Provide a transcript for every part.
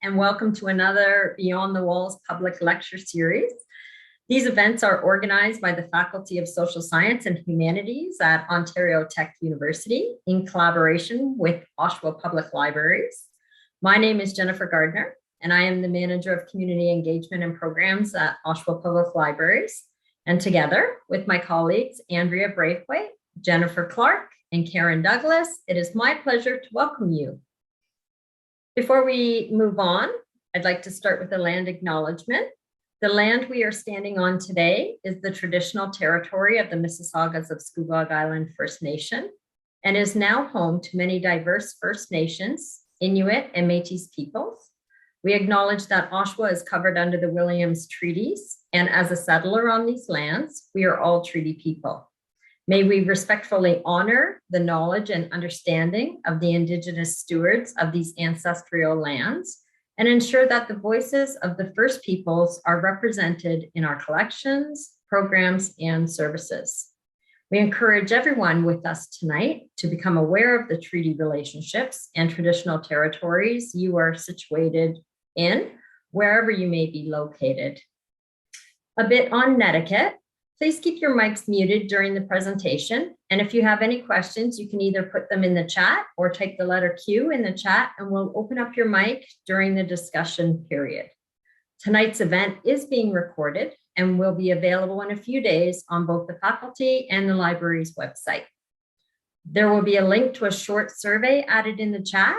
and welcome to another Beyond the Walls public lecture series. These events are organized by the Faculty of Social Science and Humanities at Ontario Tech University in collaboration with Oshawa Public Libraries. My name is Jennifer Gardner, and I am the Manager of Community Engagement and Programs at Oshawa Public Libraries. And together with my colleagues, Andrea Braithwaite, Jennifer Clark, and Karen Douglas, it is my pleasure to welcome you. Before we move on, I'd like to start with a land acknowledgement. The land we are standing on today is the traditional territory of the Mississaugas of Scugog Island First Nation and is now home to many diverse First Nations, Inuit, and Métis peoples. We acknowledge that Oshawa is covered under the Williams Treaties, and as a settler on these lands, we are all treaty people. May we respectfully honor the knowledge and understanding of the Indigenous stewards of these ancestral lands and ensure that the voices of the First Peoples are represented in our collections, programs, and services. We encourage everyone with us tonight to become aware of the treaty relationships and traditional territories you are situated in, wherever you may be located. A bit on etiquette. Please keep your mics muted during the presentation. And if you have any questions, you can either put them in the chat or type the letter Q in the chat, and we'll open up your mic during the discussion period. Tonight's event is being recorded and will be available in a few days on both the faculty and the library's website. There will be a link to a short survey added in the chat.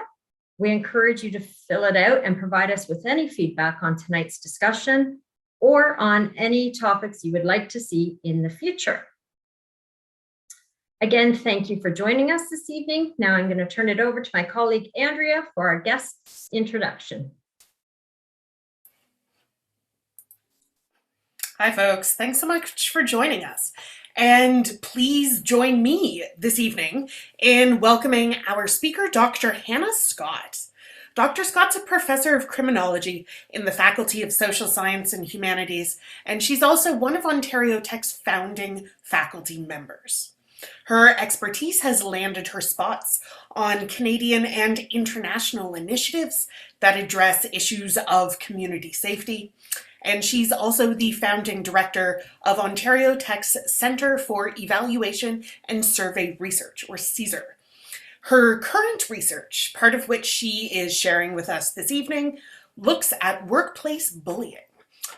We encourage you to fill it out and provide us with any feedback on tonight's discussion or on any topics you would like to see in the future. Again, thank you for joining us this evening. Now I'm going to turn it over to my colleague, Andrea, for our guest's introduction. Hi, folks. Thanks so much for joining us. And please join me this evening in welcoming our speaker, Dr. Hannah Scott. Dr. Scott's a professor of criminology in the Faculty of Social Science and Humanities, and she's also one of Ontario Tech's founding faculty members. Her expertise has landed her spots on Canadian and international initiatives that address issues of community safety, and she's also the founding director of Ontario Tech's Centre for Evaluation and Survey Research, or CSER. Her current research, part of which she is sharing with us this evening, looks at workplace bullying.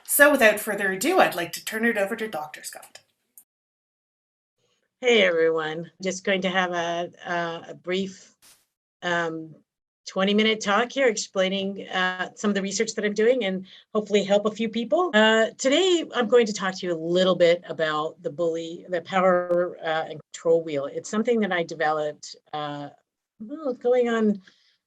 So without further ado, I'd like to turn it over to Dr. Scott. Hey everyone, just going to have a brief 20-minute talk here explaining some of the research that I'm doing and hopefully help a few people. Today, I'm going to talk to you a little bit about the power and control wheel. It's something that I developed going on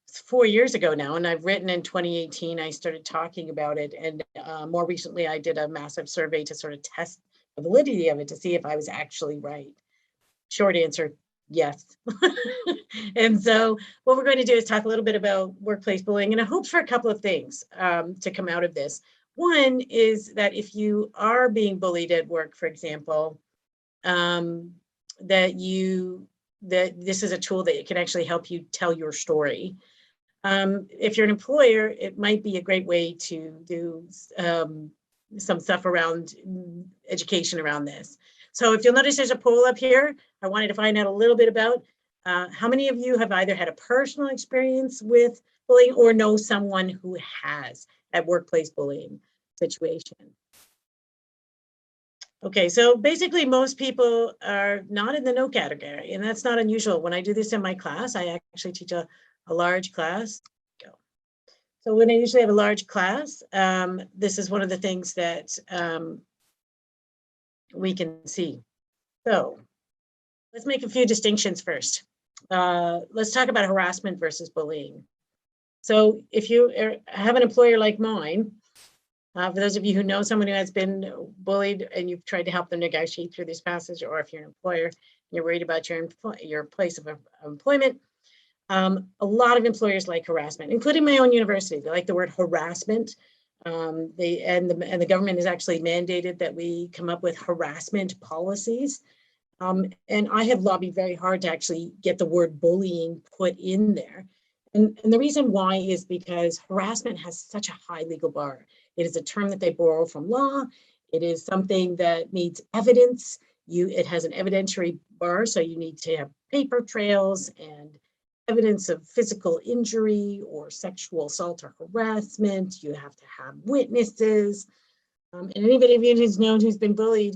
4 years ago now, and I've written in 2018. I started talking about it, and more recently I did a massive survey to sort of test the validity of it to see if I was actually right. Short answer, yes. And so what we're going to do is talk a little bit about workplace bullying, and I hope for a couple of things to come out of this. One is that if you are being bullied at work, for example, that this is a tool that can actually help you tell your story. If you're an employer, it might be a great way to do some stuff around education around this. So if you'll notice there's a poll up here, I wanted to find out a little bit about how many of you have either had a personal experience with bullying or know someone who has a workplace bullying situation. Okay, so basically most people are not in the no category, and that's not unusual. When I do this in my class, I actually teach a large class. So when I usually have a large class, this is one of the things that we can see. So let's make a few distinctions first. Let's talk about harassment versus bullying. So if you have an employer like mine, for those of you who know someone who has been bullied and you've tried to help them negotiate through this passage, or if you're an employer and you're worried about your place of employment, a lot of employers like harassment, including my own university. They like the word harassment. And the government has actually mandated that we come up with harassment policies. And I have lobbied very hard to actually get the word bullying put in there. And the reason why is because harassment has such a high legal bar. It is a term that they borrow from law. It is something that needs evidence. It has an evidentiary bar, so you need to have paper trails and evidence of physical injury or sexual assault or harassment. You have to have witnesses. And anybody who's known who's been bullied,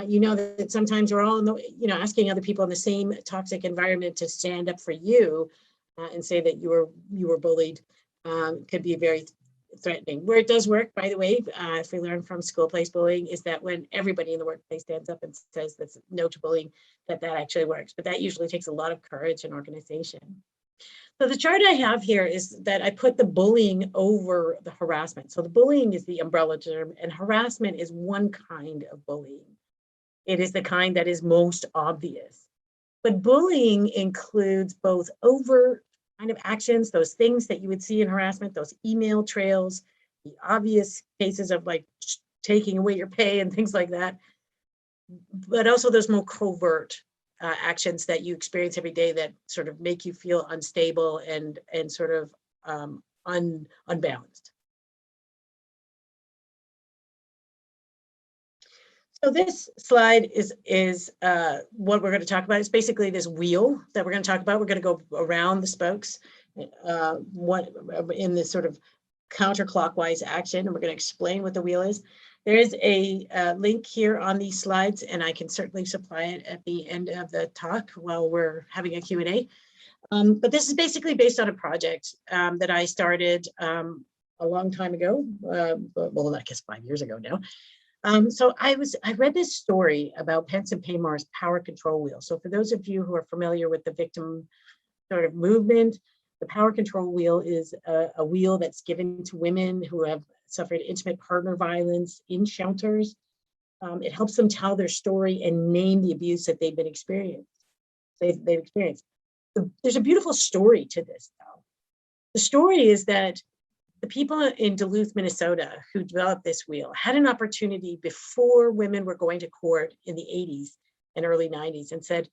you know that sometimes we're all in the, asking other people in the same toxic environment to stand up for you and say that you were bullied could be very threatening. Where it does work, by the way, if we learn from school place bullying, is that when everybody in the workplace stands up and says that's no to bullying, that actually works. But that usually takes a lot of courage and organization. So the chart I have here is that I put the bullying over the harassment. So the bullying is the umbrella term, and harassment is one kind of bullying. It is the kind that is most obvious. But bullying includes both overt kind of actions, those things that you would see in harassment, those email trails, the obvious cases of like taking away your pay and things like that, but also those more covert actions that you experience every day that sort of make you feel unstable and sort of unbalanced. So this slide is what we're going to talk about. It's basically this wheel that we're going to talk about. We're going to go around the spokes in this sort of counterclockwise action, and we're going to explain what the wheel is. There is a link here on these slides, and I can certainly supply it at the end of the talk while we're having a Q&A. But this is basically based on a project that I started a long time ago, well, I guess 5 years ago now. So I read this story about Pence and Paymore's power control wheel. So for those of you who are familiar with the victim sort of movement, the power control wheel is a wheel that's given to women who have suffered intimate partner violence in shelters. It helps them tell their story and name the abuse that they've experienced. There's a beautiful story to this, though. The story is that the people in Duluth, Minnesota, who developed this wheel had an opportunity before women were going to court in the 80s and early 90s and said,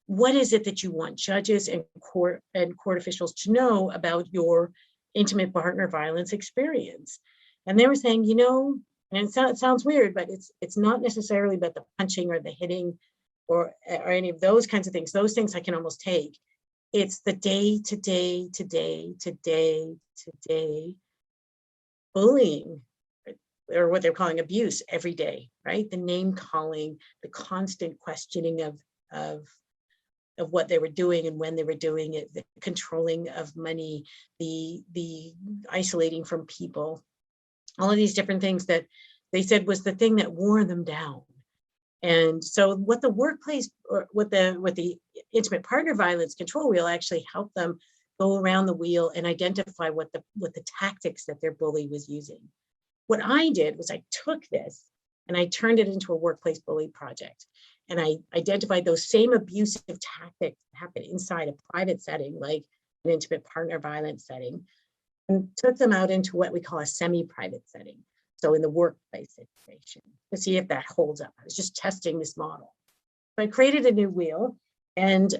what is it that you want judges and court officials to know about your intimate partner violence experience? And they were saying, and it sounds weird, but it's not necessarily about the punching or the hitting or any of those kinds of things. Those things I can almost take. It's the day to day bullying, or what they're calling abuse every day, right? The name calling, the constant questioning of what they were doing and when they were doing it, the controlling of money, the isolating from people, all of these different things that they said was the thing that wore them down. And so what the workplace, or what the intimate partner violence control wheel actually helped them go around the wheel and identify what the tactics that their bully was using. What I did was I took this and I turned it into a workplace bully project. And I identified those same abusive tactics that happen inside a private setting, like an intimate partner violence setting, and took them out into what we call a semi-private setting. So in the workplace situation, to see if that holds up. I was just testing this model. So I created a new wheel. And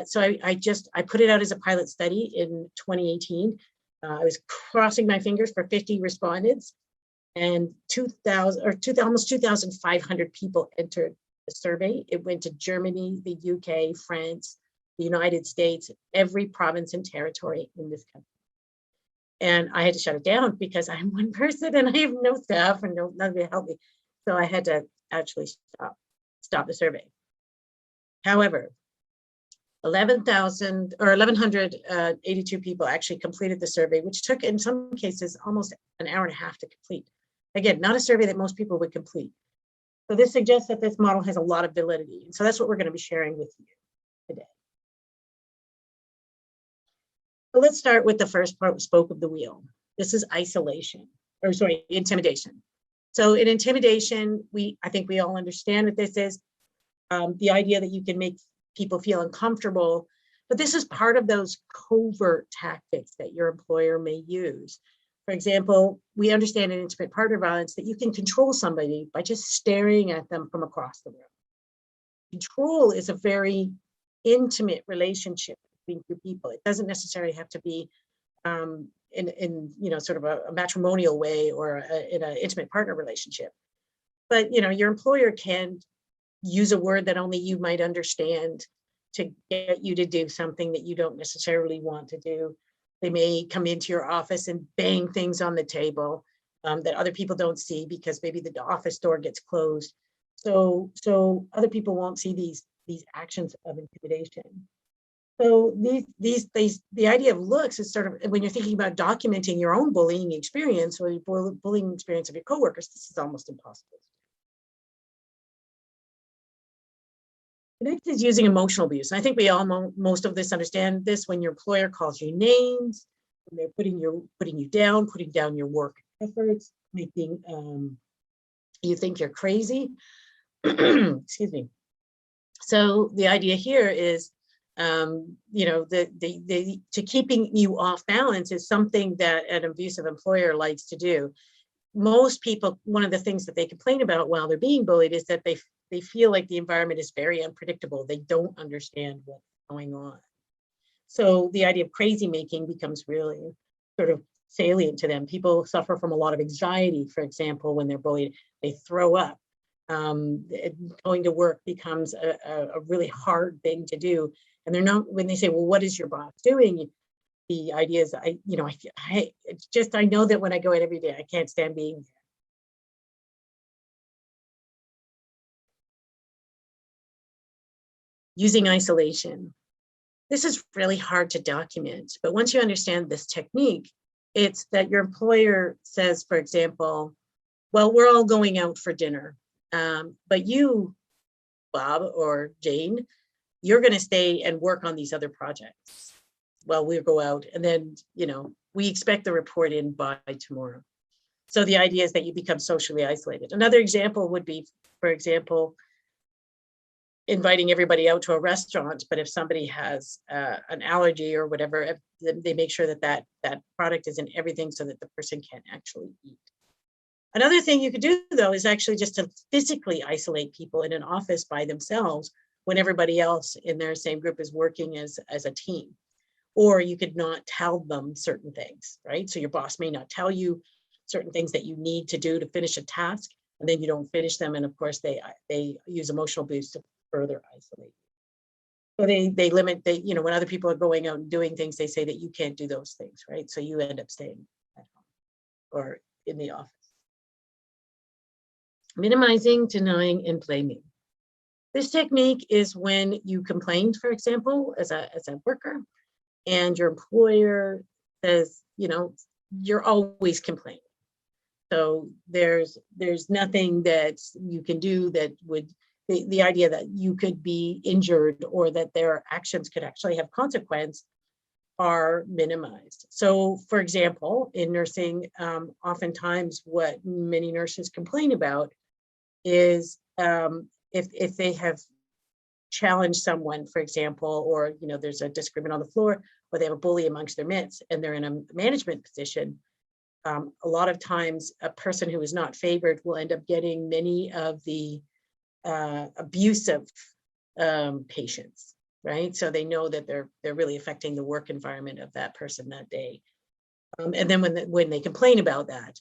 so I put it out as a pilot study in 2018. I was crossing my fingers for 50 respondents, and almost 2,500 people entered the survey. It went to Germany, the UK, France, the United States, every province and territory in this country. And I had to shut it down because I'm one person and I have no staff and nobody to help me. So I had to actually stop the survey. However, 1,182 people actually completed the survey, which took, in some cases, almost an hour and a half to complete. Again, not a survey that most people would complete. So this suggests that this model has a lot of validity. And so that's what we're going to be sharing with you today. So let's start with the first spoke of the wheel. This is intimidation. So in intimidation, I think we all understand what this is. The idea that you can make people feel uncomfortable, but this is part of those covert tactics that your employer may use. For example, we understand in intimate partner violence that you can control somebody by just staring at them from across the room. Control is a very intimate relationship between two people. It doesn't necessarily have to be in sort of a matrimonial way or in an intimate partner relationship. But your employer can use a word that only you might understand to get you to do something that you don't necessarily want to do. They may come into your office and bang things on the table that other people don't see because maybe the office door gets closed. So other people won't see these actions of intimidation. So the idea of looks is sort of, when you're thinking about documenting your own bullying experience or your bullying experience of your coworkers, this is almost impossible. The next is using emotional abuse. And I think we all most of this understand this when your employer calls you names, when they're putting you down, putting down your work efforts, making you think you're crazy. Excuse me. So the idea here is, to keeping you off balance is something that an abusive employer likes to do. Most people, one of the things that they complain about while they're being bullied is that they feel like the environment is very unpredictable. They don't understand what's going on. So the idea of crazy making becomes really sort of salient to them. People suffer from a lot of anxiety, for example, when they're bullied. They throw up. Going to work becomes a really hard thing to do. And they're not, when they say, well, what is your boss doing? The idea is, I know that when I go in every day, I can't stand being there. Using isolation. This is really hard to document, but once you understand this technique, it's that your employer says, for example, well, we're all going out for dinner, but you, Bob or Jane, you're going to stay and work on these other projects while we go out. And then, we expect the report in by tomorrow. So the idea is that you become socially isolated. Another example would be, for example, inviting everybody out to a restaurant, but if somebody has an allergy or whatever, they make sure that product is in everything so that the person can actually eat. Another thing you could do, though, is actually just to physically isolate people in an office by themselves when everybody else in their same group is working as a team. Or you could not tell them certain things, right? So your boss may not tell you certain things that you need to do to finish a task, and then you don't finish them. And of course, they use emotional abuse to further isolate. So they limit, when other people are going out and doing things, they say that you can't do those things, right? So you end up staying at home or in the office. Minimizing, denying, and blaming. This technique is when you complained, for example, as a worker, and your employer says, you're always complaining. So there's nothing that you can do that would, the idea that you could be injured or that their actions could actually have consequence are minimized. So for example, in nursing, oftentimes what many nurses complain about is if they have challenged someone, for example, or there's a disagreement on the floor, or they have a bully amongst their midst and they're in a management position, a lot of times a person who is not favored will end up getting many of the abusive patients, right? So they know that they're really affecting the work environment of that person that day. And then when they complain about that,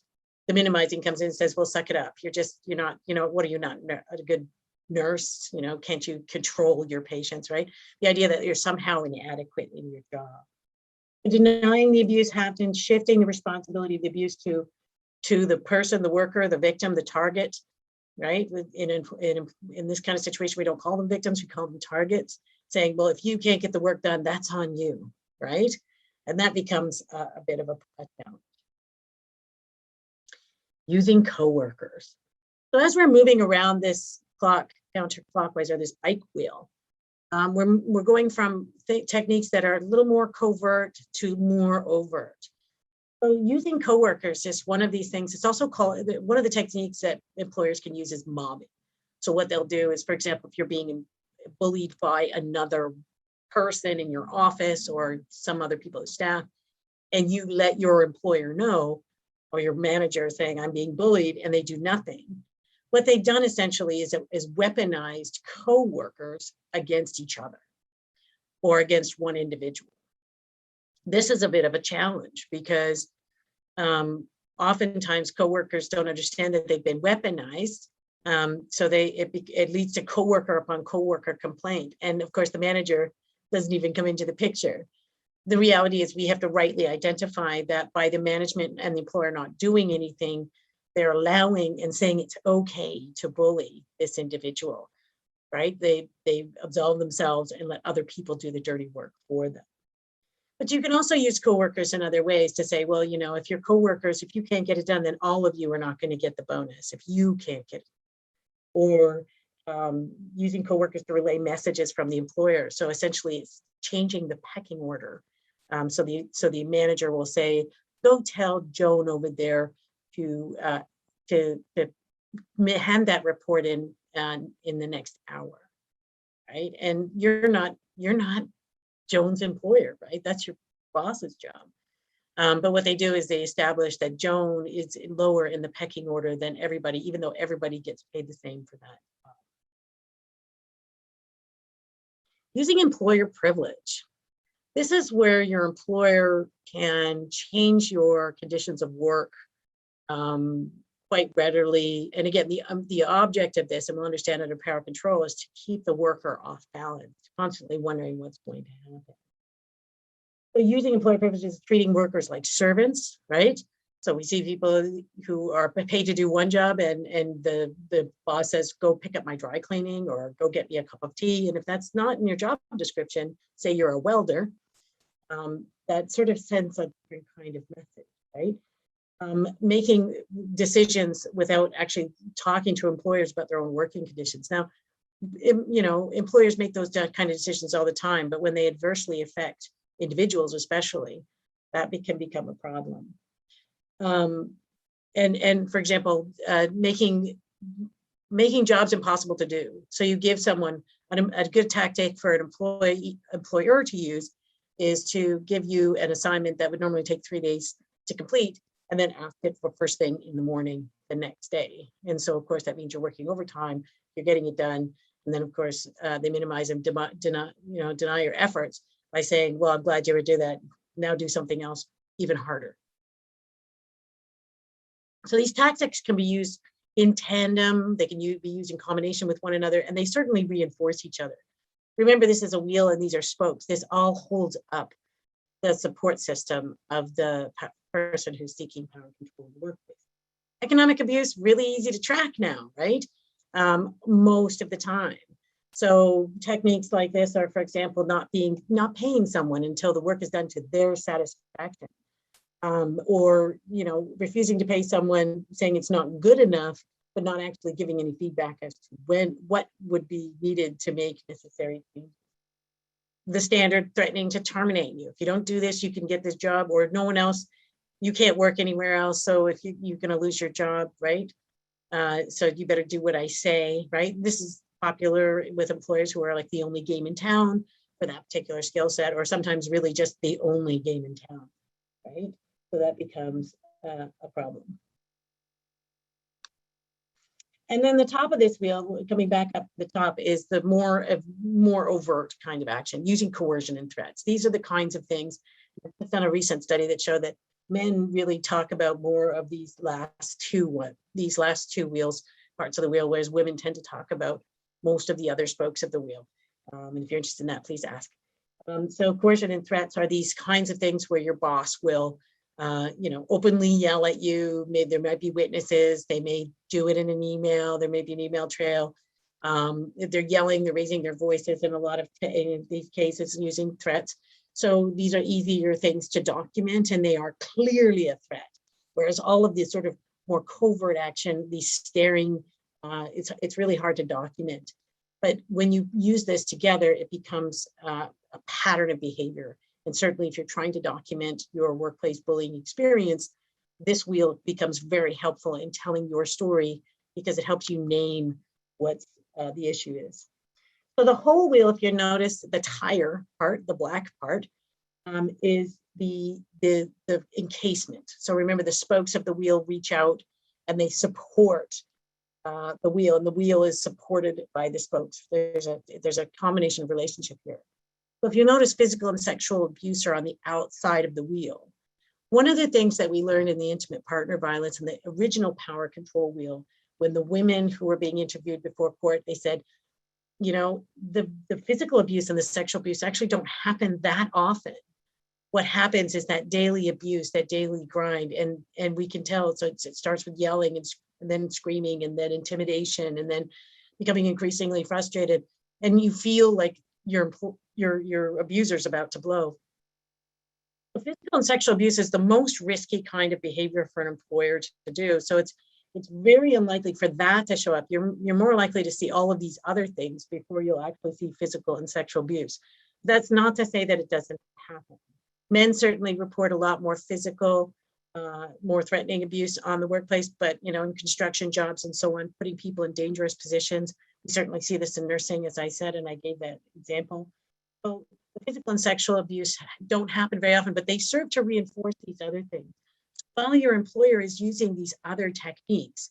the minimizing comes in and says, well, suck it up. You're not, what are you, not a good nurse? Can't you control your patients, right? The idea that you're somehow inadequate in your job. Denying the abuse happened, shifting the responsibility of the abuse to the person, the worker, the victim, the target, right? In this kind of situation, we don't call them victims, we call them targets, saying, well, if you can't get the work done, that's on you, right? And that becomes a bit of a challenge. Using coworkers. So as we're moving around this counterclockwise, or this bike wheel, we're going from techniques that are a little more covert to more overt. So using coworkers is one of these things. It's also called, one of the techniques that employers can use is mobbing. So what they'll do is, for example, if you're being bullied by another person in your office or some other people on staff, and you let your employer know, or your manager saying, I'm being bullied, and they do nothing. What they've done essentially is weaponized coworkers against each other or against one individual. This is a bit of a challenge because oftentimes coworkers don't understand that they've been weaponized. So it leads to coworker upon coworker complaint. And of course, the manager doesn't even come into the picture. The reality is we have to rightly identify that by the management and the employer not doing anything, they're allowing and saying it's okay to bully this individual, right? They absolve themselves and let other people do the dirty work for them. But you can also use coworkers in other ways to say, well, you know, if your coworkers, if you can't get it done, then all of you are not going to get the bonus if you can't get it. Or using coworkers to relay messages from the employer. So essentially it's changing the pecking order. So the manager will say, go tell Joan over there to hand that report in the next hour, right? And you're not Joan's employer, right? That's your boss's job. But what they do is they establish that Joan is lower in the pecking order than everybody, even though everybody gets paid the same for that. Using employer privilege. This is where your employer can change your conditions of work quite readily. And again, the object of this, and we'll understand under power control, is to keep the worker off balance, constantly wondering what's going to happen. So using employer privileges is treating workers like servants, right? So we see people who are paid to do one job and the boss says, go pick up my dry cleaning or go get me a cup of tea. And if that's not in your job description, say you're a welder, that sort of sends a different kind of message, right? Making decisions without actually talking to employers about their own working conditions. Now, you know, employers make those kind of decisions all the time, but when they adversely affect individuals especially, that can become a problem. And for example, making jobs impossible to do. So you give someone a good tactic for an employer to use is to give you an assignment that would normally take 3 days to complete and then ask it for first thing in the morning the next day. And so of course that means you're working overtime, you're getting it done. And then of course they minimize and deny your efforts by saying, well, I'm glad you ever did that. Now do something else even harder. So these tactics can be used in tandem. They can be used in combination with one another, and they certainly reinforce each other. Remember, this is a wheel and these are spokes. This all holds up the support system of the person who's seeking power and control in the workplace. Economic abuse, really easy to track now, right? Most of the time. So techniques like this are, for example, not paying someone until the work is done to their satisfaction. Or, you know, refusing to pay someone, saying it's not good enough, but not actually giving any feedback as to what would be needed to make necessary changes. The standard threatening to terminate you. If you don't do this, you can get this job, or no one else, you can't work anywhere else. So if you're going to lose your job, right? So you better do what I say, right? This is popular with employers who are like the only game in town for that particular skill set, or sometimes really just the only game in town, right? So that becomes a problem. And then the top of this wheel, coming back up the top, is the more overt kind of action, using coercion and threats. These are the kinds of things. I've done a recent study that showed that men really talk about more of these last two wheels, parts of the wheel, whereas women tend to talk about most of the other spokes of the wheel. And if you're interested in that, please ask. So coercion and threats are these kinds of things where your boss will openly yell at you. There might be witnesses. They may do it in an email. There may be an email trail. If they're yelling, they're raising their voices in in these cases using threats. So these are easier things to document, and they are clearly a threat. Whereas all of this sort of more covert action, these staring, it's really hard to document. But when you use this together, it becomes a pattern of behavior. And certainly if you're trying to document your workplace bullying experience, this wheel becomes very helpful in telling your story because it helps you name what the issue is. So the whole wheel, if you notice, the tire part, the black part, is the encasement. So remember, the spokes of the wheel reach out and they support the wheel, and the wheel is supported by the spokes. There's a combination of relationship here. So if you notice, physical and sexual abuse are on the outside of the wheel. One of the things that we learned in the intimate partner violence and the original power control wheel, when the women who were being interviewed before court, they said, you know, the physical abuse and the sexual abuse actually don't happen that often. What happens is that daily abuse, that daily grind, and we can tell. So it starts with yelling and then screaming and then intimidation and then becoming increasingly frustrated, and you feel like your abuser's about to blow. So physical and sexual abuse is the most risky kind of behavior for an employer to do. So it's very unlikely for that to show up. You're more likely to see all of these other things before you'll actually see physical and sexual abuse. That's not to say that it doesn't happen. Men certainly report a lot more physical, more threatening abuse on the workplace, but in construction jobs and so on, putting people in dangerous positions. We certainly see this in nursing, as I said, and I gave that example. So the physical and sexual abuse don't happen very often, but they serve to reinforce these other things. While your employer is using these other techniques,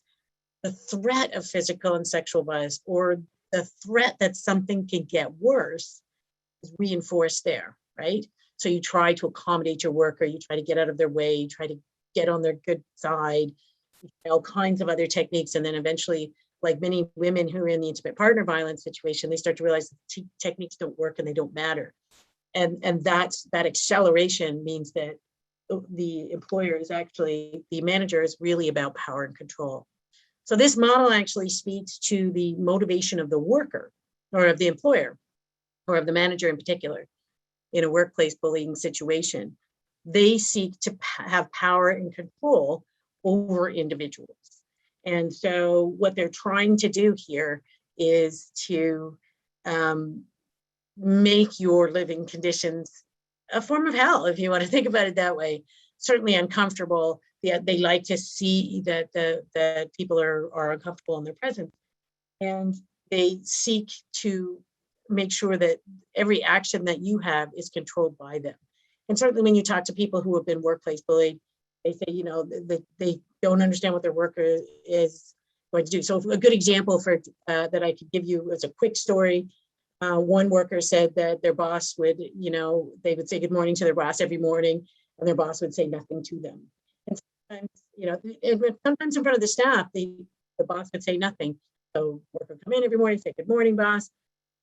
the threat of physical and sexual violence, or the threat that something can get worse, is reinforced there, right? So you try to accommodate your worker, you try to get out of their way, you try to get on their good side, all kinds of other techniques. And then eventually, like many women who are in the intimate partner violence situation, they start to realize that techniques don't work and they don't matter. And that acceleration means that the employer is actually, the manager is really about power and control. So this model actually speaks to the motivation of the worker or of the employer or of the manager in particular in a workplace bullying situation. They seek to have power and control over individuals. And so what they're trying to do here is to make your living conditions a form of hell, if you want to think about it that way. Certainly uncomfortable. They like to see that people are uncomfortable in their presence. And they seek to make sure that every action that you have is controlled by them. And certainly when you talk to people who have been workplace bullied, they say, that they don't understand what their worker is going to do. So a good example for that I could give you is a quick story. One worker said that their boss would, they would say good morning to their boss every morning, and their boss would say nothing to them. And sometimes, sometimes in front of the staff, the boss would say nothing. So worker would come in every morning, say good morning, boss.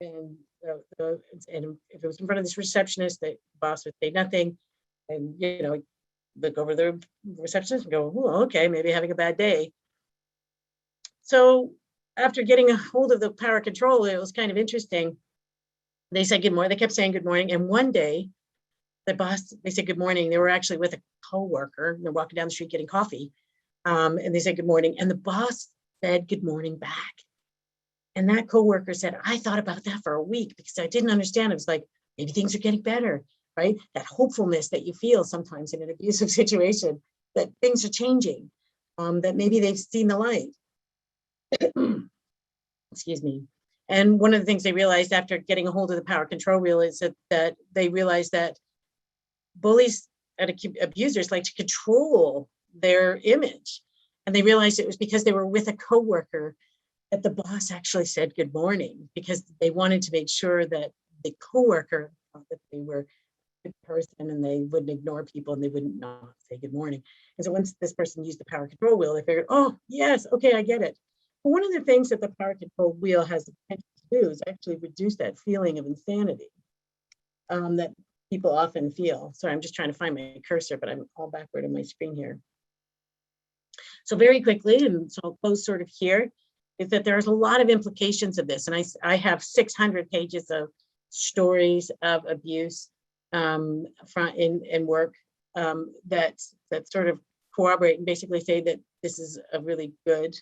And if it was in front of this receptionist, the boss would say nothing. And, look over the receptionist and go, oh, okay, maybe having a bad day. So after getting a hold of the power control, it was kind of interesting. They said good morning. They kept saying good morning. And one day, the boss, they said good morning. They were actually with a coworker. They're walking down the street getting coffee. And they said good morning. And the boss said good morning back. And that coworker said, I thought about that for a week because I didn't understand. It was like, maybe things are getting better, right? That hopefulness that you feel sometimes in an abusive situation, that things are changing, that maybe they've seen the light. Excuse me. And one of the things they realized after getting a hold of the power control wheel is that they realized that bullies and abusers like to control their image. And they realized it was because they were with a coworker that the boss actually said good morning, because they wanted to make sure that the coworker thought that they were a good person and they wouldn't ignore people and they wouldn't not say good morning. And so once this person used the power control wheel, they figured, oh, yes, okay, I get it. But one of the things that the power control wheel has the potential to do is actually reduce that feeling of insanity that people often feel. Sorry, I'm just trying to find my cursor, but I'm all backward on my screen here. So very quickly, and so I'll close sort of here, is that there's a lot of implications of this. And I have 600 pages of stories of abuse in work that sort of corroborate and basically say that this is a really good,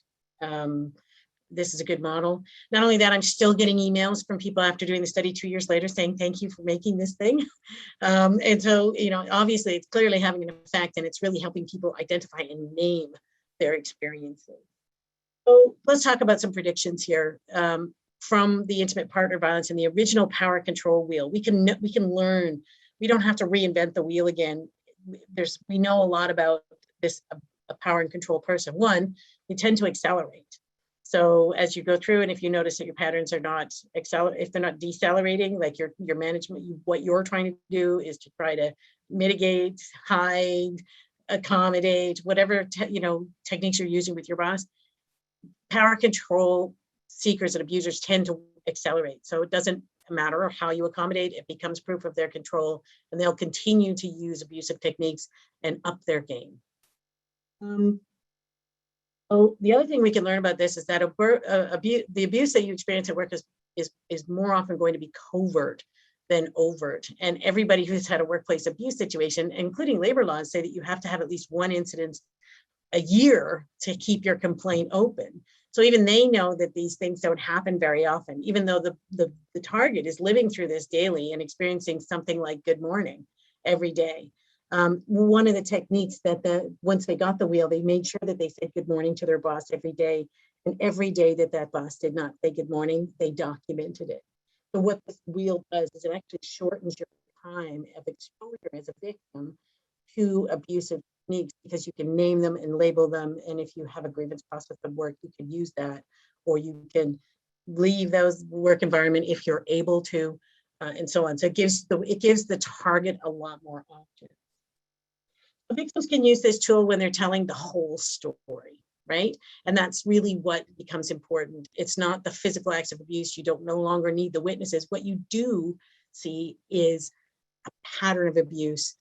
this is a good model. Not only that, I'm still getting emails from people after doing the study 2 years later saying, thank you for making this thing. And so, obviously it's clearly having an effect, and it's really helping people identify and name their experiences. So let's talk about some predictions here from the intimate partner violence and the original power control wheel. We can learn. We don't have to reinvent the wheel again. We know a lot about this, a power and control person. One, we tend to accelerate. So as you go through, and if you notice that your patterns are not if they're not decelerating, like your management, what you're trying to do is to try to mitigate, hide, accommodate, whatever techniques you're using with your boss, power control seekers and abusers tend to accelerate. So it doesn't matter how you accommodate, it becomes proof of their control, and they'll continue to use abusive techniques and up their game. The other thing we can learn about this is that the abuse that you experience at work is more often going to be covert than overt. And everybody who's had a workplace abuse situation, including labor laws, say that you have to have at least one incident a year to keep your complaint open. So even they know that these things don't happen very often, even though the target is living through this daily and experiencing something like good morning every day. One of the techniques that once they got the wheel, they made sure that they said good morning to their boss every day. And every day that boss did not say good morning, they documented it. So what this wheel does is it actually shortens your time of exposure as a victim to abusive techniques, because you can name them and label them. And if you have a grievance process at work, you can use that, or you can leave those work environment if you're able to, and so on. So it gives the target a lot more options. The victims can use this tool when they're telling the whole story, right? And that's really what becomes important. It's not the physical acts of abuse. You don't no longer need the witnesses. What you do see is a pattern of abuse.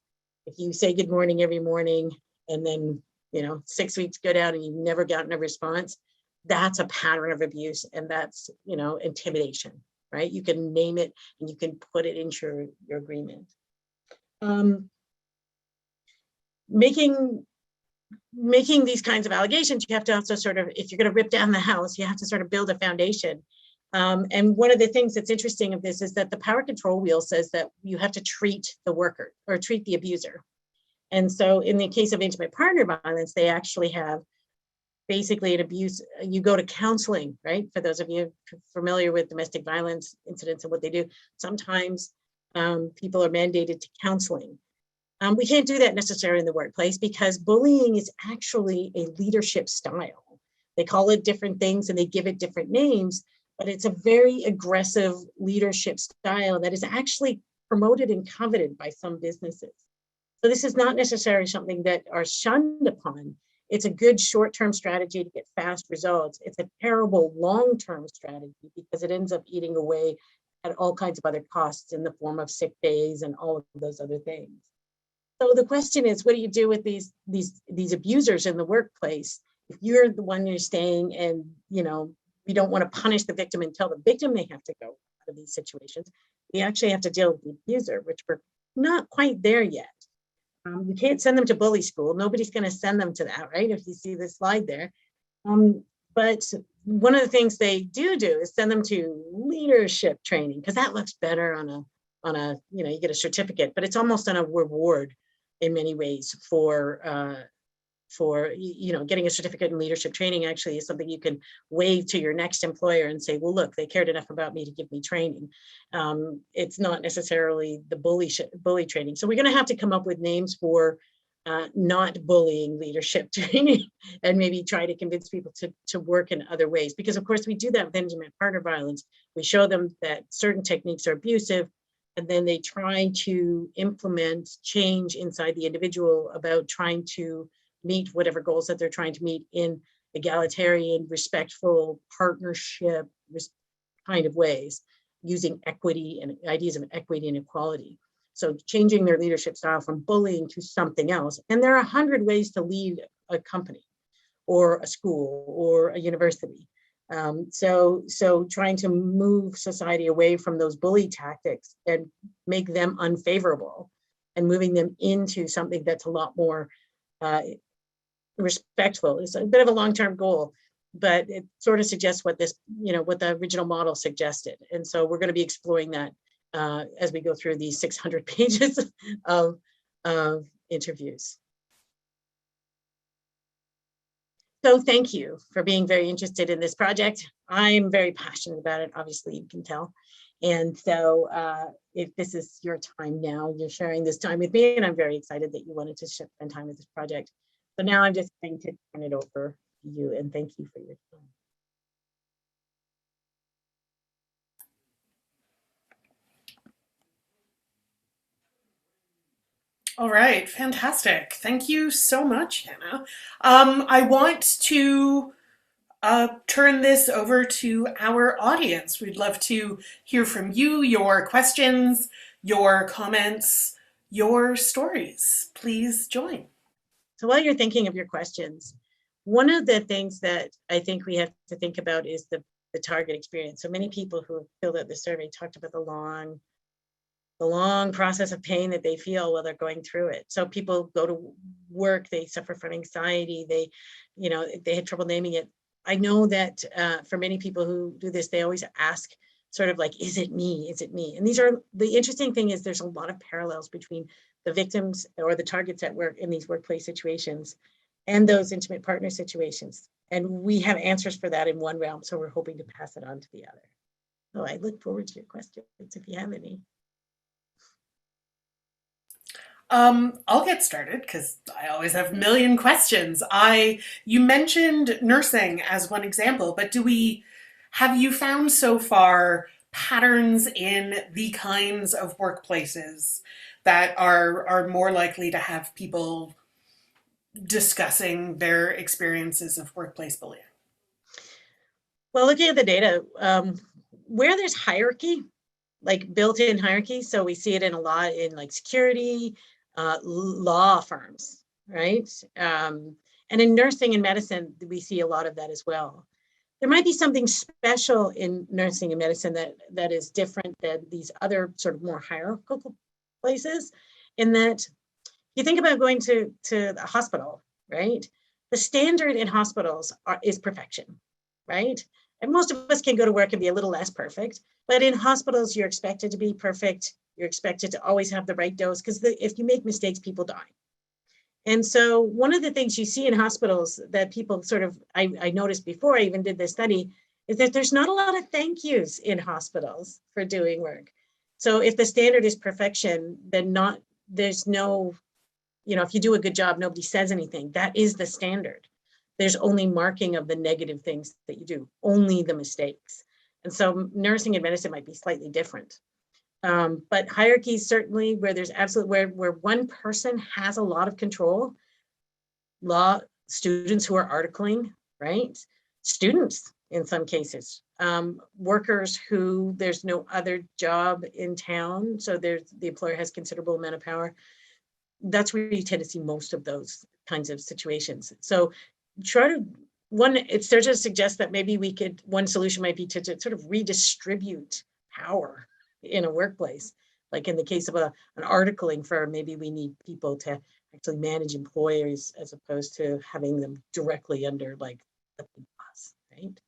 If you say good morning every morning and then 6 weeks go down and you've never gotten a response, that's a pattern of abuse, and that's intimidation, right? You can name it and you can put it into your agreement. Making these kinds of allegations, you have to also sort of, if you're going to rip down the house, you have to sort of build a foundation. And one of the things that's interesting of this is that the power control wheel says that you have to treat the worker or treat the abuser. And so in the case of intimate partner violence, they actually have basically an abuse. You go to counseling, right? For those of you familiar with domestic violence incidents and what they do, sometimes people are mandated to counseling. We can't do that necessarily in the workplace, because bullying is actually a leadership style. They call it different things and they give it different names, but it's a very aggressive leadership style that is actually promoted and coveted by some businesses. So this is not necessarily something that are shunned upon. It's a good short-term strategy to get fast results. It's a terrible long-term strategy because it ends up eating away at all kinds of other costs in the form of sick days and all of those other things. So the question is, what do you do with these abusers in the workplace? If you're the one who's staying and you don't want to punish the victim and tell the victim they have to go out of these situations, you actually have to deal with the abuser, which we're not quite there yet. You can't send them to bully school. Nobody's going to send them to that, right? If you see the slide there. But one of the things they do is send them to leadership training, because that looks better on a you get a certificate, but it's almost on a reward in many ways for getting a certificate in leadership training. Actually is something you can wave to your next employer and say, well, look, they cared enough about me to give me training. It's not necessarily the bully training. So we're going to have to come up with names for not bullying leadership training, and maybe try to convince people to work in other ways. Because of course we do that with intimate partner violence. We show them that certain techniques are abusive, and then they try to implement change inside the individual about trying to meet whatever goals that they're trying to meet in egalitarian, respectful, partnership kind of ways, using equity and ideas of equity and equality. So changing their leadership style from bullying to something else. And there are 100 ways to lead a company or a school or a university. So trying to move society away from those bully tactics and make them unfavorable, and moving them into something that's a lot more respectful is a bit of a long-term goal, but it sort of suggests what this, what the original model suggested. And so we're going to be exploring that as we go through these 600 pages of interviews. So thank you for being very interested in this project. I'm very passionate about it, obviously you can tell. And so if this is your time now, you're sharing this time with me, and I'm very excited that you wanted to spend time with this project. So now I'm just going to turn it over to you, and thank you for your time. All right, fantastic. Thank you so much, Hannah. I want to turn this over to our audience. We'd love to hear from you, your questions, your comments, your stories. Please join. So while you're thinking of your questions, one of the things that I think we have to think about is the target experience. So many people who have filled out the survey talked about the long process of pain that they feel while they're going through it. So people go to work, they suffer from anxiety, they had trouble naming it. I know that for many people who do this, they always ask sort of like, is it me? Is it me? And the interesting thing is there's a lot of parallels between the victims or the targets at work in these workplace situations and those intimate partner situations. And we have answers for that in one realm. So we're hoping to pass it on to the other. So I look forward to your questions if you have any. I'll get started because I always have a million questions. You mentioned nursing as one example, but have you found so far patterns in the kinds of workplaces that are more likely to have people discussing their experiences of workplace bullying? Well, looking at the data, where there's hierarchy, like built-in hierarchy, so we see it in a lot in like security, law firms, right? And in nursing and medicine, we see a lot of that as well. There might be something special in nursing and medicine that is different than these other sort of more hierarchical places, in that you think about going to the hospital, right? The standard in hospitals is perfection, right? And most of us can go to work and be a little less perfect, but in hospitals, you're expected to be perfect. You're expected to always have the right dose, because if you make mistakes, people die. And so one of the things you see in hospitals that people sort of, I noticed before I even did this study, is that there's not a lot of thank yous in hospitals for doing work. So if the standard is perfection, then there's no, if you do a good job, nobody says anything. That is the standard. There's only marking of the negative things that you do, only the mistakes. And so nursing and medicine might be slightly different. But hierarchies, certainly where there's where one person has a lot of control, law students who are articling, right? Students in some cases, workers who there's no other job in town, so the employer has considerable amount of power. That's where you tend to see most of those kinds of situations. So it starts to suggest that maybe one solution might be to sort of redistribute power in a workplace. Like in the case of an articling firm, maybe we need people to actually manage employees as opposed to having them directly under like the big boss, right?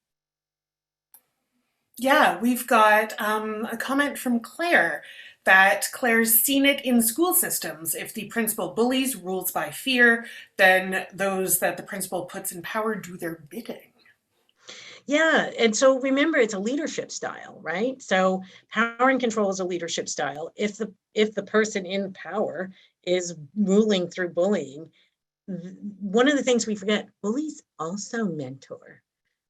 Yeah, we've got a comment from Claire that Claire's seen it in school systems. If the principal bullies, rules by fear, then those that the principal puts in power do their bidding. Yeah, and so remember, it's a leadership style, right? So power and control is a leadership style. If the person in power is ruling through bullying, one of the things we forget, bullies also mentor,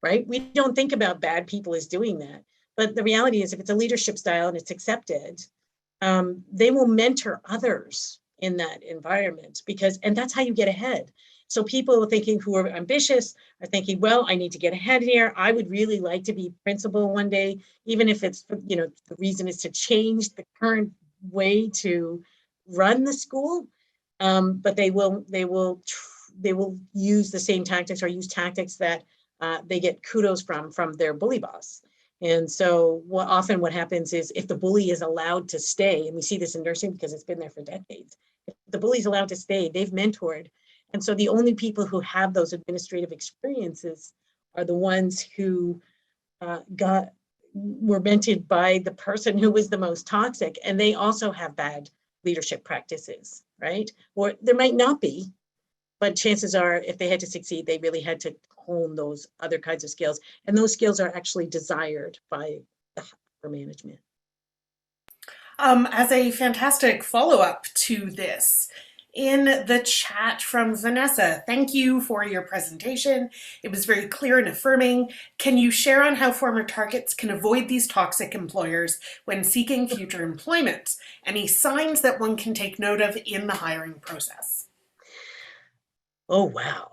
right? We don't think about bad people as doing that, but the reality is if it's a leadership style and it's accepted, they will mentor others in that environment and that's how you get ahead. So people thinking who are ambitious are thinking, well, I need to get ahead here. I would really like to be principal one day, even if it's, the reason is to change the current way to run the school. But they will use the same tactics or use tactics that they get kudos from their bully boss. And so often what happens is if the bully is allowed to stay, and we see this in nursing because it's been there for decades, if the bully is allowed to stay, they've mentored. And so the only people who have those administrative experiences are the ones who were mentored by the person who was the most toxic. And they also have bad leadership practices, right? Or there might not be, but chances are if they had to succeed, they really had to hone those other kinds of skills. And those skills are actually desired by the upper management. As a fantastic follow-up to this, in the chat from Vanessa. Thank you for your presentation. It was very clear and affirming. Can you share on how former targets can avoid these toxic employers when seeking future employment? Any signs that one can take note of in the hiring process? Oh, wow.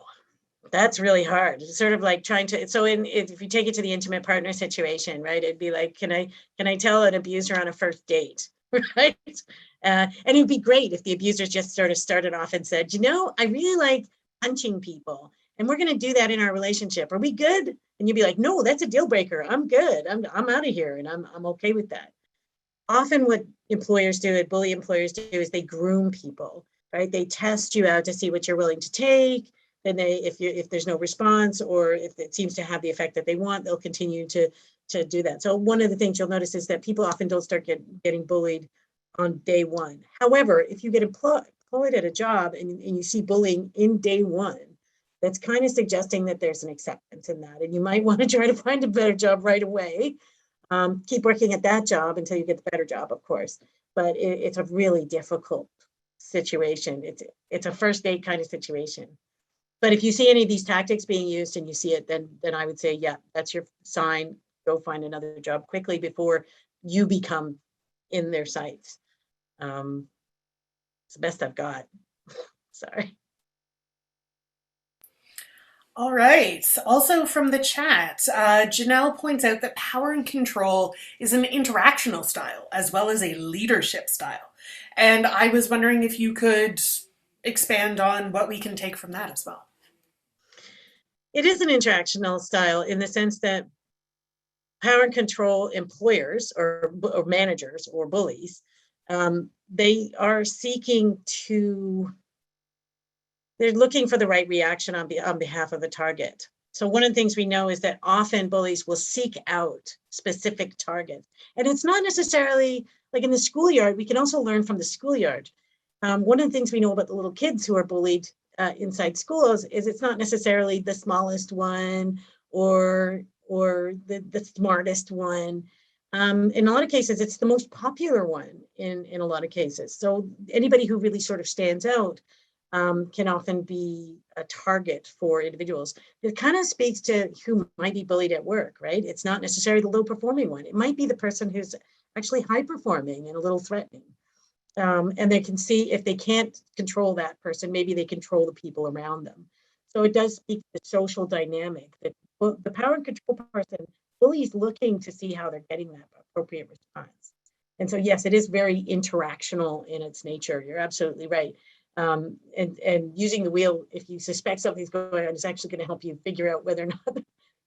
That's really hard. It's sort of like trying to, so if you take it to the intimate partner situation, right? It'd be like, can I tell an abuser on a first date, right? And it'd be great if the abuser just sort of started off and said, I really like punching people, and we're going to do that in our relationship. Are we good? And you'd be like, no, that's a deal breaker. I'm good. I'm out of here, and I'm okay with that. Often what employers do, and bully employers do, is they groom people, right? They test you out to see what you're willing to take. Then if there's no response, or if it seems to have the effect that they want, they'll continue to do that. So one of the things you'll notice is that people often don't start getting bullied on day one. However, if you get employed at a job and you see bullying in day one, that's kind of suggesting that there's an acceptance in that, and you might want to try to find a better job right away. Keep working at that job until you get the better job, of course. But it's a really difficult situation. It's a first date kind of situation. But if you see any of these tactics being used and you see it, then I would say, yeah, that's your sign. Go find another job quickly before you become in their sights. It's the best I've got. Sorry. All right. Also from the chat, Janelle points out that power and control is an interactional style as well as a leadership style. And I was wondering if you could expand on what we can take from that as well. It is an interactional style in the sense that power and control employers or managers or bullies, they are they're looking for the right reaction on behalf of the target. So one of the things we know is that often bullies will seek out specific targets. And it's not necessarily like in the schoolyard. We can also learn from the schoolyard. One of the things we know about the little kids who are bullied inside schools is it's not necessarily the smallest one or the smartest one. In a lot of cases, it's the most popular one in a lot of cases. So anybody who really sort of stands out can often be a target for individuals. It kind of speaks to who might be bullied at work, right? It's not necessarily the low performing one. It might be the person who's actually high performing and a little threatening. And they can see if they can't control that person, maybe they control the people around them. So it does speak to the social dynamic that the power and control person, bully is looking to see how they're getting that appropriate response. And so, yes, it is very interactional in its nature. You're absolutely right. And using the wheel, if you suspect something's going on, is actually going to help you figure out whether or not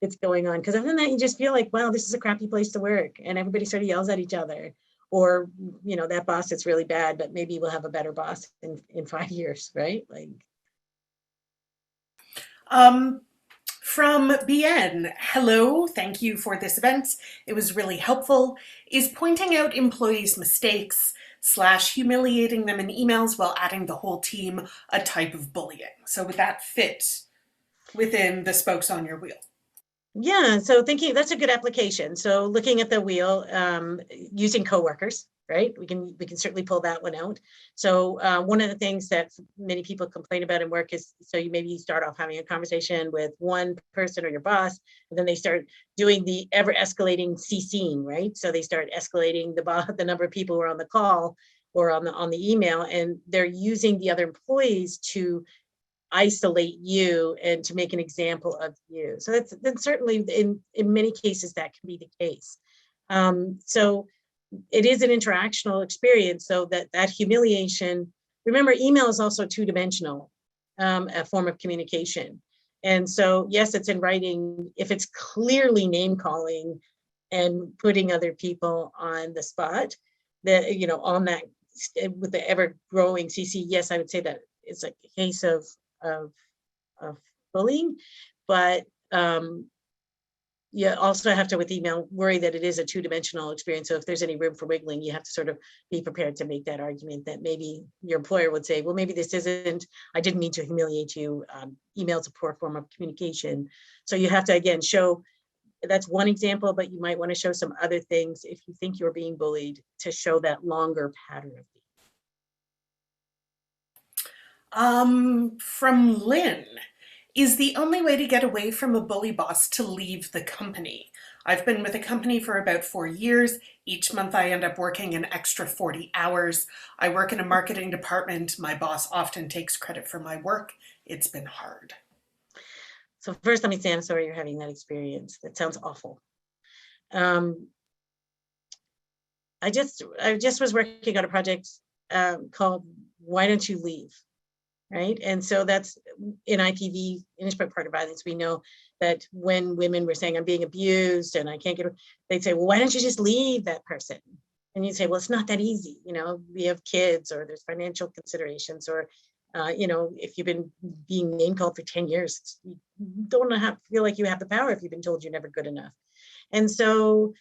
it's going on. Because other than that, you just feel like, wow, this is a crappy place to work. And everybody sort of yells at each other. Or, that boss is really bad, but maybe we'll have a better boss in 5 years, right? From BN, hello, thank you for this event. It was really helpful. Is pointing out employees' mistakes / humiliating them in emails while adding the whole team a type of bullying? So would that fit within the spokes on your wheel? Yeah, so thinking that's a good application. So looking at the wheel, using coworkers, right? We can certainly pull that one out. So one of the things that many people complain about in work is, so you start off having a conversation with one person or your boss, and then they start doing the ever escalating CCing, right? So they start escalating the number of people who are on the call or on the email, and they're using the other employees to isolate you and to make an example of you. So that's certainly in many cases that can be the case. So it is an interactional experience. So that humiliation, remember, email is also two-dimensional, a form of communication. And so, yes, it's in writing. If it's clearly name calling and putting other people on the spot, that, on that, with the ever growing CC, yes, I would say that it's a case of bullying, but you also have to, with email, worry that it is a two-dimensional experience. So if there's any room for wiggling, you have to sort of be prepared to make that argument that maybe your employer would say, well, maybe this isn't, I didn't mean to humiliate you. Email's a poor form of communication. So you have to, again, show, that's one example, but you might want to show some other things if you think you're being bullied, to show that longer pattern of behavior. From Lynn. Is the only way to get away from a bully boss to leave the company? I've been with the company for about 4 years. Each month I end up working an extra 40 hours. I work in a marketing department. My boss often takes credit for my work. It's been hard. So first, let me say I'm sorry you're having that experience. That sounds awful. I just was working on a project called "Why Don't You Leave?" Right, and so that's in IPV, intimate partner violence. We know that when women were saying, "I'm being abused and I can't get," they'd say, "Well, why don't you just leave that person?" And you'd say, "Well, it's not that easy. You know, we have kids, or there's financial considerations, or you know, if you've been being name called for 10 years, you don't feel like you have the power if you've been told you're never good enough." And so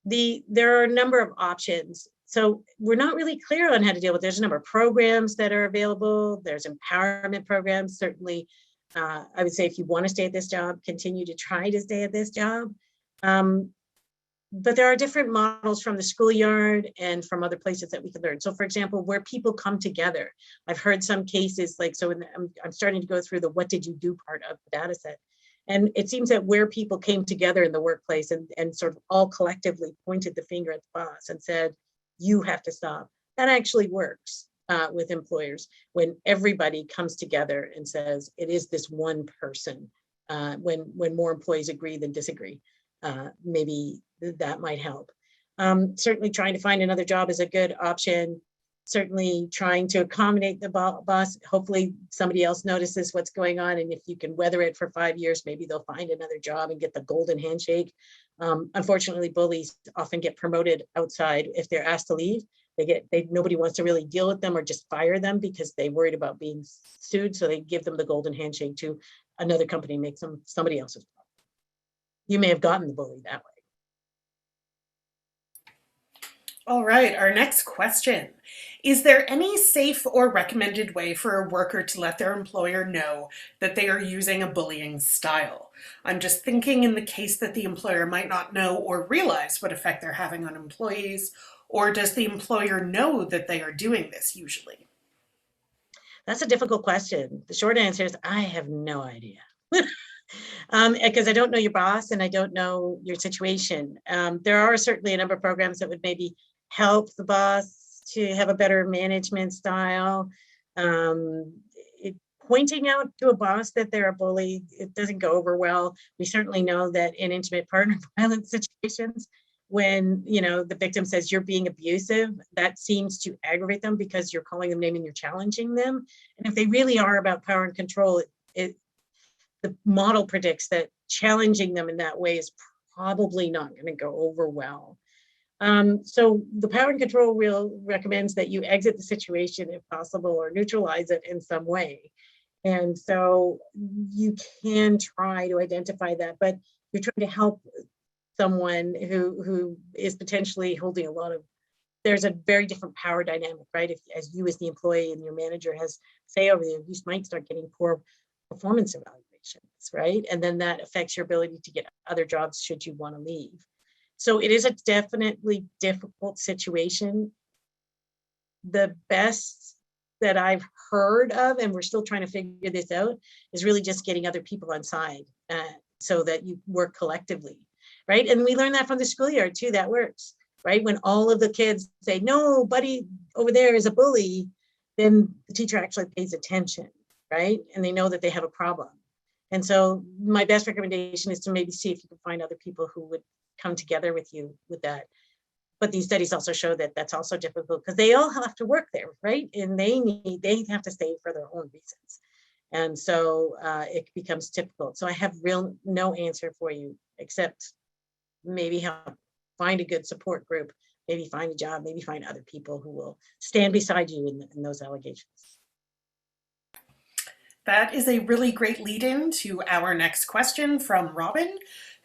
there are a number of options. So we're not really clear on how to deal with. There's a number of programs that are available. There's empowerment programs. Certainly, I would say if you want to stay at this job, continue to try to stay at this job. But there are different models from the schoolyard and from other places that we can learn. So for example, where people come together. I've heard some cases like, so I'm starting to go through the what did you do part of the data set. And it seems that where people came together in the workplace and sort of all collectively pointed the finger at the boss and said, you have to stop, that actually works with employers when everybody comes together and says, it is this one person. When more employees agree than disagree, maybe that might help. Certainly trying to find another job is a good option. Certainly trying to accommodate the boss. Hopefully somebody else notices what's going on, and if you can weather it for 5 years, maybe they'll find another job and get the golden handshake. Unfortunately, bullies often get promoted outside if they're asked to leave. Nobody wants to really deal with them or just fire them because they're worried about being sued, so they give them the golden handshake to another company, makes them somebody else's job. You may have gotten the bully that way. All right, our next question. Is there any safe or recommended way for a worker to let their employer know that they are using a bullying style? I'm just thinking in the case that the employer might not know or realize what effect they're having on employees, or does the employer know that they are doing this usually? That's a difficult question. The short answer is I have no idea. Because I don't know your boss and I don't know your situation. There are certainly a number of programs that would maybe help the boss to have a better management style. Pointing out to a boss that they're a bully, it doesn't go over well. We certainly know that in intimate partner violence situations, when the victim says you're being abusive, that seems to aggravate them because you're calling them name and you're challenging them. And if they really are about power and control, the model predicts that challenging them in that way is probably not going to go over well. So the power and control wheel recommends that you exit the situation if possible or neutralize it in some way. And so you can try to identify that, but you're trying to help someone who is potentially holding there's a very different power dynamic, right? As you as the employee and your manager has say over you, you might start getting poor performance evaluations, right? And then that affects your ability to get other jobs should you want to leave. So it is a definitely difficult situation. The best that I've heard of, and we're still trying to figure this out, is really just getting other people on side so that you work collectively, right? And we learned that from the schoolyard too, that works, right? When all of the kids say, no, buddy over there is a bully, then the teacher actually pays attention, right? And they know that they have a problem. And so my best recommendation is to maybe see if you can find other people who would come together with you with that. But these studies also show that that's also difficult because they all have to work there, right? And they have to stay for their own reasons. And so it becomes difficult. So I have no answer for you, except maybe find a good support group, maybe find a job, maybe find other people who will stand beside you in those allegations. That is a really great lead-in to our next question from Robin,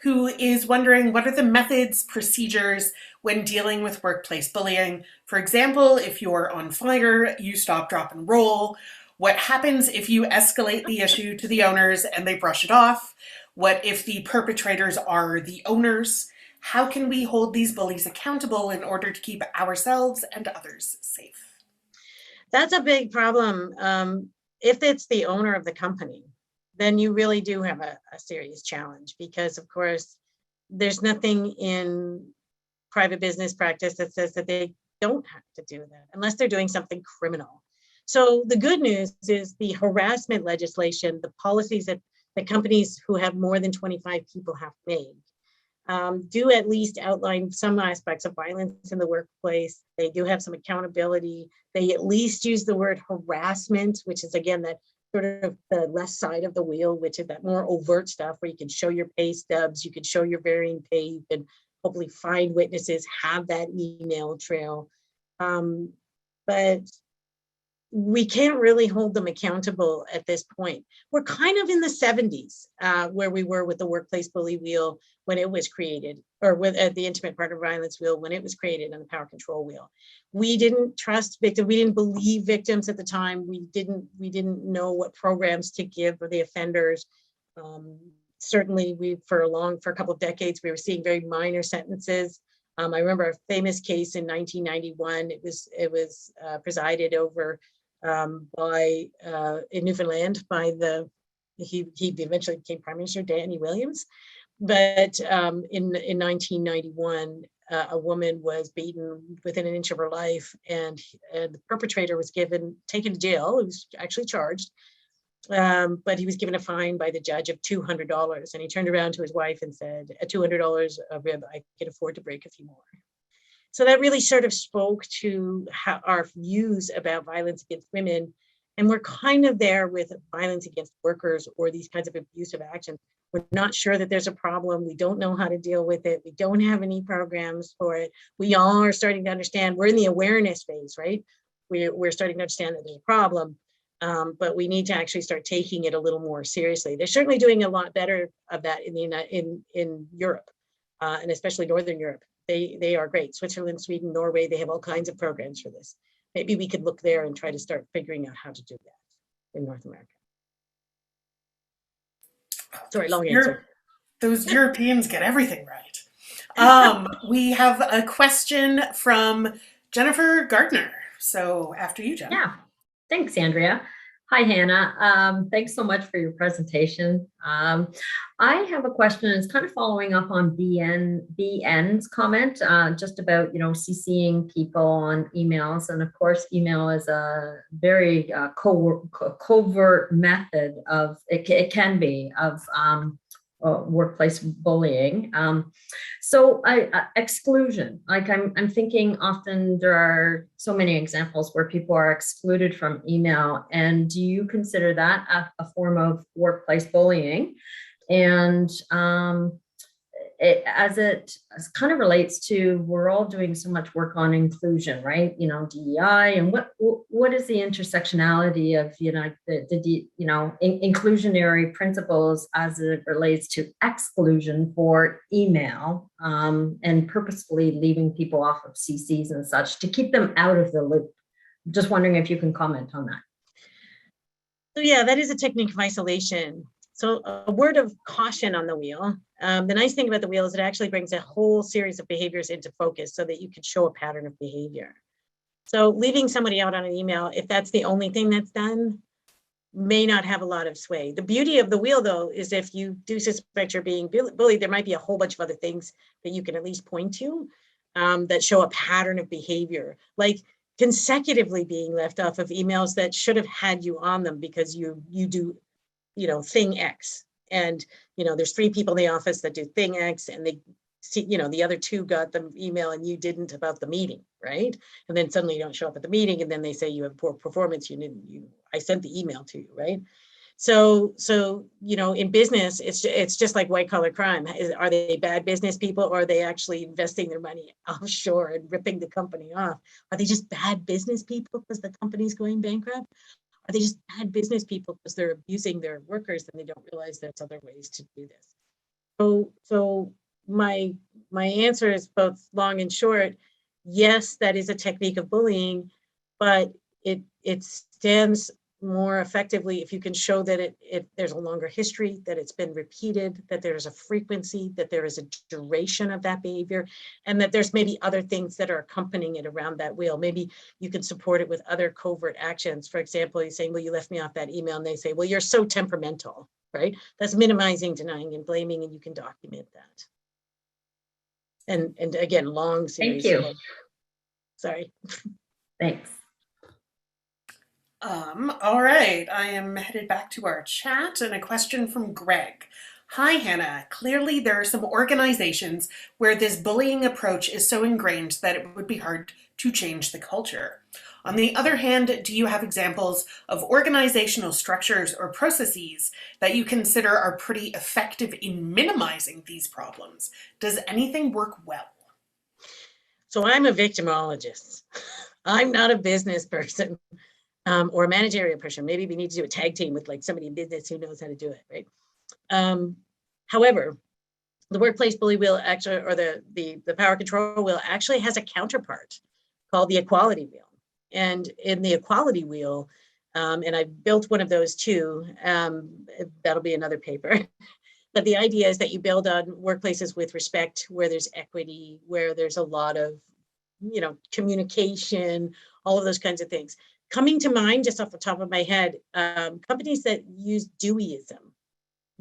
who is wondering, what are the methods, procedures when dealing with workplace bullying? For example, if you're on fire, you stop, drop, and roll. What happens if you escalate the issue to the owners and they brush it off? What if the perpetrators are the owners? How can we hold these bullies accountable in order to keep ourselves and others safe? That's a big problem. if it's the owner of the company, then you really do have a serious challenge, because of course, there's nothing in private business practice that says that they don't have to do that unless they're doing something criminal. So the good news is the harassment legislation, the policies that the companies who have more than 25 people have made, do at least outline some aspects of violence in the workplace. They do have some accountability. They at least use the word harassment, which is again that sort of the left side of the wheel, which is that more overt stuff where you can show your pay stubs, you can show your varying pay, you can hopefully find witnesses, have that email trail. But we can't really hold them accountable at this point. We're kind of in the 70s where we were with the workplace bully wheel when it was created, or with the intimate partner violence wheel when it was created, and the power control wheel. We didn't trust victims. We didn't believe victims at the time. We didn't know what programs to give for the offenders. Certainly, for a couple of decades, we were seeing very minor sentences. I remember a famous case in 1991. It was presided over by in Newfoundland by he eventually became Prime Minister, Danny Williams. But in 1991, a woman was beaten within an inch of her life, and the perpetrator was taken to jail. He was actually charged, but he was given a fine by the judge of $200. And he turned around to his wife and said, "At $200 a rib, I could afford to break a few more." So that really sort of spoke to our views about violence against women. And we're kind of there with violence against workers or these kinds of abusive actions. We're not sure that there's a problem. We don't know how to deal with it. We don't have any programs for it. We all are starting to understand. We're in the awareness phase, right? We're starting to understand that there's a problem, but we need to actually start taking it a little more seriously. They're certainly doing a lot better of that in Europe, and especially Northern Europe. They are great. Switzerland, Sweden, Norway, they have all kinds of programs for this. Maybe we could look there and try to start figuring out how to do that in North America. Sorry, long answer. Those Europeans get everything right. We have a question from Jennifer Gardner. So after you, Jen. Yeah, thanks, Andrea. Hi, Hannah. Thanks so much for your presentation. I have a question. It's kind of following up on BN's comment just about, CCing people on emails. And of course, email is a very covert method of, it can be, of workplace bullying. So exclusion, like I'm thinking often there are so many examples where people are excluded from email. And do you consider that a form of workplace bullying? And it kind of relates to, we're all doing so much work on inclusion, right? DEI, and what is the intersectionality of, inclusionary principles as it relates to exclusion for email, and purposefully leaving people off of CCs and such to keep them out of the loop. Just wondering if you can comment on that. So yeah, that is a technique of isolation. So a word of caution on the wheel. The nice thing about the wheel is it actually brings a whole series of behaviors into focus so that you can show a pattern of behavior. So leaving somebody out on an email, if that's the only thing that's done, may not have a lot of sway. The beauty of the wheel, though, is if you do suspect you're being bullied, there might be a whole bunch of other things that you can at least point to that show a pattern of behavior, like consecutively being left off of emails that should have had you on them because you do thing X, and there's 3 people in the office that do thing X, and they see the other 2 got the email and you didn't about the meeting, right? And then suddenly you don't show up at the meeting, and then they say you have poor performance. I sent the email to you, right? So in business, it's just like white collar crime. Are they bad business people, or are they actually investing their money offshore and ripping the company off? Are they just bad business people because the company's going bankrupt? Are they just bad business people because they're abusing their workers and they don't realize there's other ways to do this? So my answer is both long and short. Yes, that is a technique of bullying, but it stems more effectively if you can show that there's a longer history, that it's been repeated, that there's a frequency, that there is a duration of that behavior, and that there's maybe other things that are accompanying it around that wheel. Maybe you can support it with other covert actions. For example, you're saying, well, you left me off that email, and they say, well, you're so temperamental, right? That's minimizing, denying, and blaming, and you can document that. And again, long series. Thank you. Sorry. Thanks. All right, I am headed back to our chat and a question from Greg. Hi, Hannah. Clearly there are some organizations where this bullying approach is so ingrained that it would be hard to change the culture. On the other hand, do you have examples of organizational structures or processes that you consider are pretty effective in minimizing these problems? Does anything work well? So I'm a victimologist. I'm not a business person. Or a managerial person. Maybe we need to do a tag team with like somebody in business who knows how to do it, right? However, the workplace bully wheel actually, or the power control wheel actually has a counterpart called the equality wheel. And in the equality wheel, and I built one of those too, that'll be another paper. But the idea is that you build on workplaces with respect, where there's equity, where there's a lot of, communication, all of those kinds of things. Coming to mind, just off the top of my head, companies that use Deweyism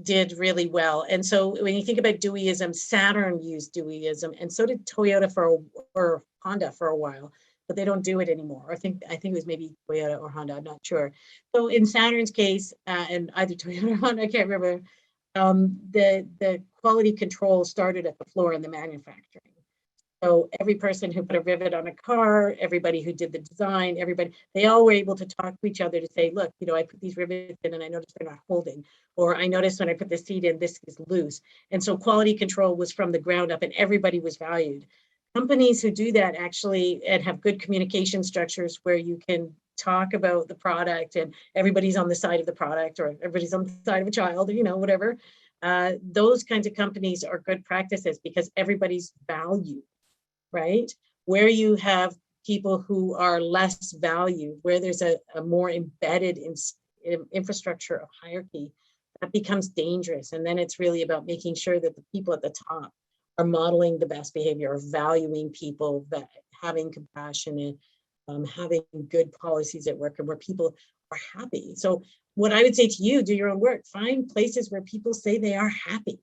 did really well. And so when you think about Deweyism, Saturn used Deweyism, and so did Toyota or Honda for a while, but they don't do it anymore. I think it was maybe Toyota or Honda, I'm not sure. So in Saturn's case, and either Toyota or Honda, I can't remember, the quality control started at the floor in the manufacturing. So every person who put a rivet on a car, everybody who did the design, they all were able to talk to each other to say, look, I put these rivets in and I noticed they're not holding, or I noticed when I put the seat in, this is loose. And so quality control was from the ground up and everybody was valued. Companies who do that actually and have good communication structures where you can talk about the product and everybody's on the side of the product, or everybody's on the side of a child, whatever. Those kinds of companies are good practices because everybody's valued. Right? Where you have people who are less valued, where there's a more embedded infrastructure of hierarchy, that becomes dangerous. And then it's really about making sure that the people at the top are modeling the best behavior, or valuing people, that having compassion and having good policies at work, and where people are happy. So what I would say to you, do your own work, find places where people say they are happy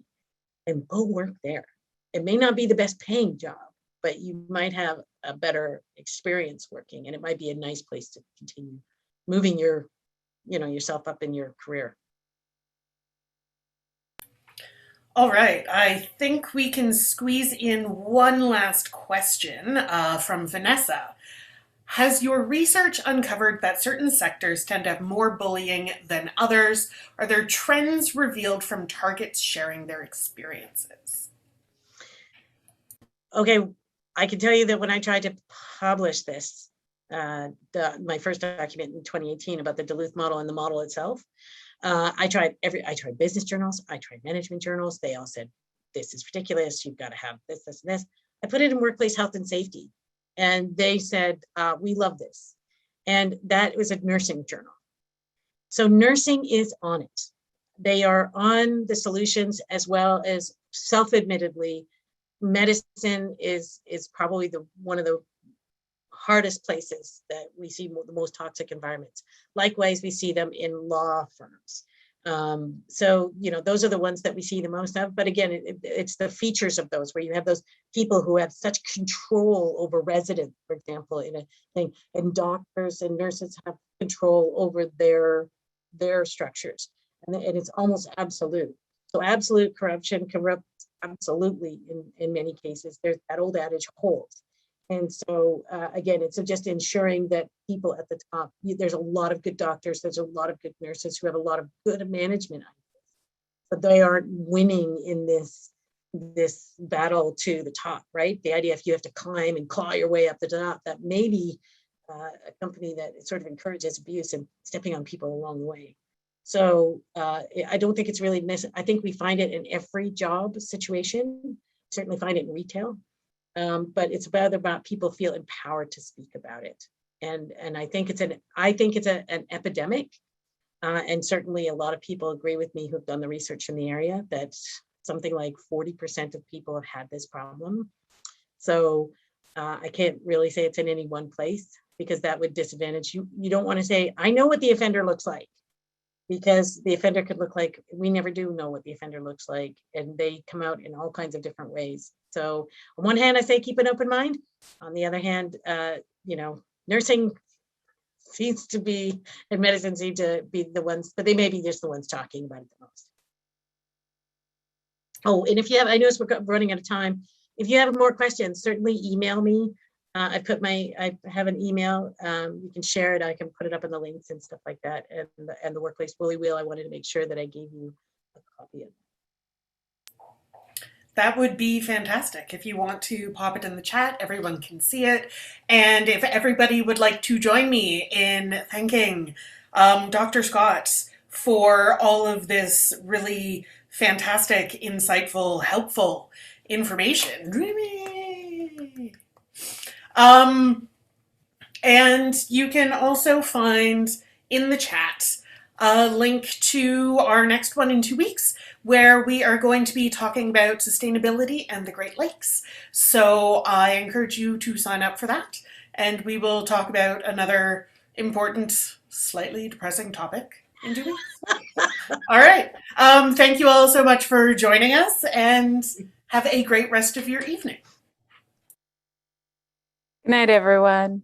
and go work there. It may not be the best paying job, but you might have a better experience working, and it might be a nice place to continue moving yourself up in your career. All right, I think we can squeeze in one last question from Vanessa. Has your research uncovered that certain sectors tend to have more bullying than others? Are there trends revealed from targets sharing their experiences? Okay. I can tell you that when I tried to publish this, my first document in 2018 about the Duluth model and the model itself, I tried business journals, I tried management journals. They all said, this is ridiculous. You've got to have this, this, and this. I put it in workplace health and safety, and they said, we love this. And that was a nursing journal. So nursing is on it. They are on the solutions, as well as self-admittedly, medicine is probably one of the hardest places that we see the most toxic environments. Likewise, we see them in law firms. So, those are the ones that we see the most of. But again, it's the features of those, where you have those people who have such control over residents, for example, in a thing, and doctors and nurses have control over their structures. And it's almost absolute. So absolute corruption corrupts absolutely in many cases. There's that old adage holds. And so again, it's just ensuring that people at the top, there's a lot of good doctors, there's a lot of good nurses who have a lot of good management ideas, but they aren't winning in this battle to the top, right? The idea if you have to climb and claw your way up the top, that may be a company that sort of encourages abuse and stepping on people along the way. So I don't think it's really necessary. I think we find it in every job situation. Certainly find it in retail, but it's about people feel empowered to speak about it And I think it's an epidemic. And certainly a lot of people agree with me who've done the research in the area that something like 40% of people have had this problem. So I can't really say it's in any one place, because that would disadvantage you. You don't want to say, I know what the offender looks like, because the offender could look like, we never do know what the offender looks like, and they come out in all kinds of different ways. So on one hand, I say keep an open mind. On the other hand, nursing seems to be, and medicine seem to be the ones, but they may be just the ones talking about it the most. Oh, and if you have, I notice we're running out of time. If you have more questions, certainly email me. I have an email. You can share it. I can put it up in the links and stuff like that. And the Workplace Bully Wheel, I wanted to make sure that I gave you a copy of it. That would be fantastic. If you want to pop it in the chat, everyone can see it. And if everybody would like to join me in thanking Dr. Scott for all of this really fantastic, insightful, helpful information. And you can also find in the chat a link to our next one in 2 weeks, where we are going to be talking about sustainability and the Great Lakes. So I encourage you to sign up for that, and we will talk about another important, slightly depressing topic in 2 weeks. All right. Thank you all so much for joining us, and have a great rest of your evening. Good night, everyone.